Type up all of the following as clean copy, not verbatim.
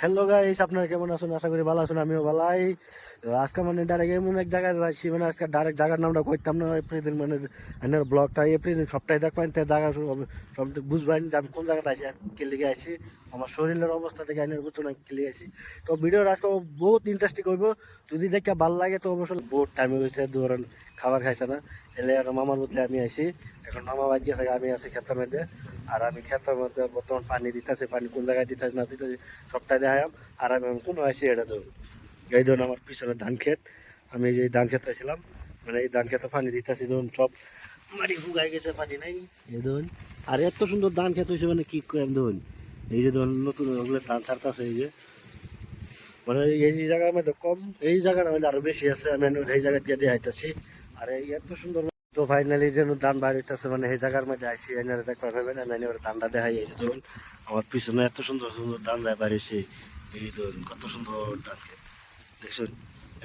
Hello guys, আপনারা কেমন আছেন? আশা করি ভালো আছেন, আমিও ভালাই। তো আজকে মানে ডাইরেক্ট এমন এক জায়গায় যাচ্ছি, মানে আজকে ডাইরেক্ট জায়গার নামটা কইতাম না। এপ্রিল মানে এনার ব্লগটা এপ্রিল সবটাই দেখবেন, তাই জায়গা সব বুঝবেন যে আমি কোন জায়গাতে আছি আর কে লিগে আছি, আমার শরীরের অবস্থা থেকে আইনের বুঝছো না কে লিগে আছি। তো ভিডিওর আজকে বহুত ইন্টারেস্টিং হইব, যদি দেখে ভালো লাগে তো অবশ্যই। বহুত টাইম হয়েছে ধরেন খাবার খাইছে না, এলে আর মামার বদলে আমি আইছি। এখন মামা বাদ গিয়ে থাকে, আমি আছি ক্ষেতের মধ্যে। আর আমি ক্ষেতের মধ্যে বর্তমান পানি দিতেছি, পানি কোন জায়গায় দিতেছি না দিতেছি সবটাই দেখাম। আর আমি কোনো আছি এটা ধরুন, এই ধরুন আমার পিছনে ধান ক্ষেত, আমি যে ধান ক্ষেতে ছিলাম, মানে এই ধান ক্ষেতে পানি দিতেছি ধরুন, সব মাটি ফুগাই গেছে, পানি নাই এই ধরুন। আর এত সুন্দর ধান ক্ষেত হয়েছে, মানে কি করেন ধরুন, এই যে ধরুন নতুন ওগুলো ধান ছাড়তেছে, এই যে মানে এই জায়গার মধ্যে কম, এই জায়গার মধ্যে আরো বেশি আছে, আমি এই জায়গা দিয়ে দিয়ে আইতেছি। আর এই এত সুন্দর, তো ফাইনালি যেন ধান বাইর হইতেছে, মানে এই জায়গার মধ্যে আসি এনারে দেখতে পাবেন, আমি এনে ধানটা দেখাই। এই যে ধরুন আমার পিছনে এত সুন্দর সুন্দর ধান যায় বাইরেছে, এই ধরুন কত সুন্দর ধান ক্ষেত দেখছেন।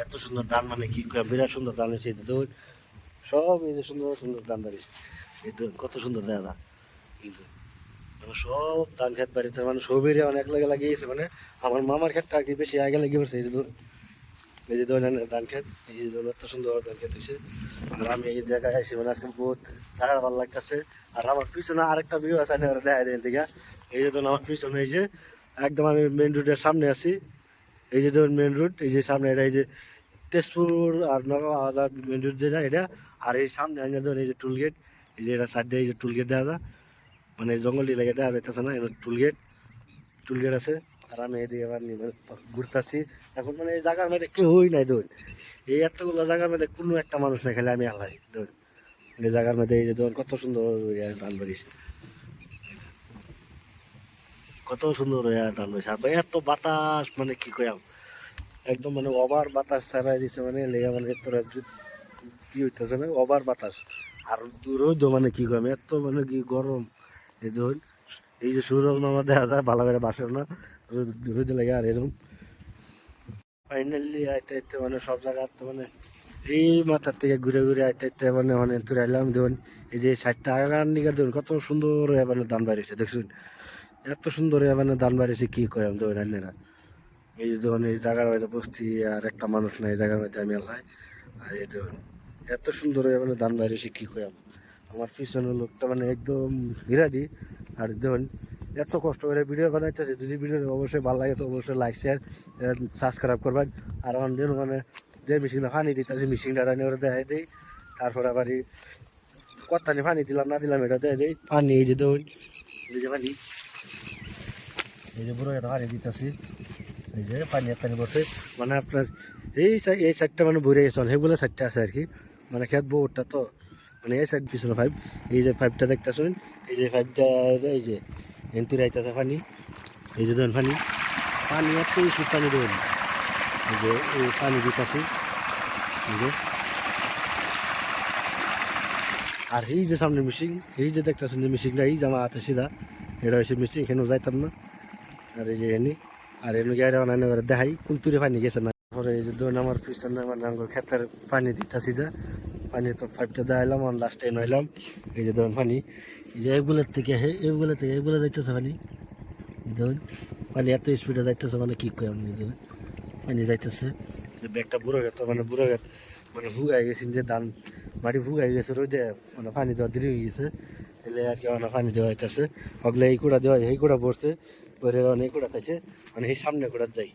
এত সুন্দর ধান, মানে কি বিরাট সুন্দর ধান হয়েছে, এই যে ধরুন সব এই যে সুন্দর সুন্দর ধান বাড়িছে, এই ধরুন কত সুন্দর দেখা, এই ধরুন মানে সব ধান ক্ষেত বাড়িতে, মানে সবেরই অনেক লাগে লাগিয়েছে, মানে আমার মামার ক্ষেতটা আর কি বেশি আগে লাগিয়ে পড়ছে। এই যে ধরুন, এই যে ধরুন ধান ক্ষেত, এই যে ধরুন এত সুন্দর ধান ক্ষেত হয়েছে। আর আমি এই জায়গায় এসে মানে আজকে বহুত জায়গাটা ভালো লাগতেছে। আর আমার পিছনে আরেকটা ভিউ আছে, আমি ওরা দেখা দেন দিকে। এই যে ধরুন আমার পিছনে, এই যে একদম আমি মেন রোডের সামনে আছি। এই যে ধরুন মেন রোড, এই যে সামনে এটা, এই যে তেজপুর আর নগাঁও মেন রোড যেটা এটা। আর এই সামনে আমি ধরুন এই যে টুল গেট, এই যে এটা সাইড দিয়ে এই যে টুল গেট দেখা যায়, মানে জঙ্গল এলাকা দেখা যাইতেছে না, টুল গেট, টুল গেট আছে। আর আমি এদিকে আবার ঘুরতেছি এখন, মানে এই জায়গার মধ্যে কেউই নাই ধরুন, এই এতগুলো জায়গার মধ্যে কোনো একটা মানুষ নাই, খালি আমি আলাই ধরুন। এই জায়গার মধ্যে এই যে ধরুন কত সুন্দর ধান বাড়িস, কত সুন্দর ধান বাড়িস। আর ভাই এত বাতাস, মানে কি কয়াম, একদম মানে ওভার বাতাস ছাড়াই দিচ্ছে, মানে লেগে মানে তোরা কি হইতেছে না, ওভার বাতাস। আর রোদ মানে কি কম, এত মানে কি গরম। এই ধরুন এই যে সূর্য মামা দেখা যায় ভালো করে বাসে না, রোদ রোদে লাগে। আর এরকম ফাইনালি আইতে আইতে মানে সব জায়গা তো মানে এই মাথার থেকে ঘুরে ঘুরে আইতে আইতে মানে মানে তুই আইলাম দেখুন, এই যে 60 টাকা নিকার দেখুন কত সুন্দর মানে দান বাড়িয়েছে দেখছুন। এত সুন্দর মানে দান বাড়িয়েছে কি কয়াম দেখুন আইনেরা। এই যে দেখুন এই জায়গার মধ্যে বসছি, আর একটা মানুষ নাই এই জায়গার মধ্যে, আমি আল্লাহ। আর এই দেখুন এত সুন্দর মানে দান বাড়িয়েছে কি কয়াম। আমার পিছনের লোকটা মানে একদম বিরাটি। আর দেখুন এত কষ্ট করে ভিডিও বানাইতেছে, যদি ভিডিও অবশ্যই ভালো লাগে তো অবশ্যই লাইক শেয়ার সাবস্ক্রাইব করবেন। আর আমার যেন মানে যে মেশিনটা পানি দিতেছে, মেশিনটা রানি ওরা দেখাই দিই। তারপরে আবার কত্তানি পানি দিলাম না দিলাম এটা দেখাই দিই। পানি এই যে দেখুন, এই যে পানি, এই যে বুড়ো একটা পানি দিতেছি, এই যে পানি এত্তানি বসে, মানে আপনার এই সাইডটা মানে ভরে গেছে, সেগুলো সাইডটা আছে আর কি, মানে খেত বহুটটা তো, মানে এই সাইড পিছনে পাইপ, এই যে পাইপটা দেখতেছেন, এই যে পাইপটা, এই যে এন্তুরে আইতেছে পানি, এই যে দেন পানি, পানি এত সুদ পানি দেবেন, এই যে এই পানি দিতেছি, এই যে। আর এই যে সামনে মিশিং, এই যে দেখতেছেন যে মিশিংটা, এই যে আমার হাতে সিধা, এটা হচ্ছে মিশিং, এখানেও যাইতাম না। আর এই যে এনে, আর এনে গাড়ি বানানো করে দেখাই কোন তুরে পানি গেছে না। তারপরে এই যে ধরুন আমার পিছনে মানে আমার ক্ষেতের পানি দিতেছি, যা পানি তো পাইপটা দেখাইলাম, আর লাস্টে নইলাম। এই যে ধরুন পানি, এই যে এগুলোর থেকে এগুলো যাইতেছে পানি, এই ধরুন পানি এত স্পিডে যাইতেছে, মানে কি কয় আমি, এই পানি যাইতেছে। ব্যাগটা বুড়ো গেত, মানে বুড়ো গেত, মানে ভুগাই গেছে যে ধান মাটি ভুগাই গেছে রোদে, মানে পানি দেওয়া দেরি হয়ে গেছে, এলে আর কি অনেক পানি দেওয়া হইতেছে। হগলে এই কুড়া দেওয়া, এই কুড়া পড়ছে, পরে অনেক কুড়া থাকছে, মানে এই সামনে কুড়া দেয়।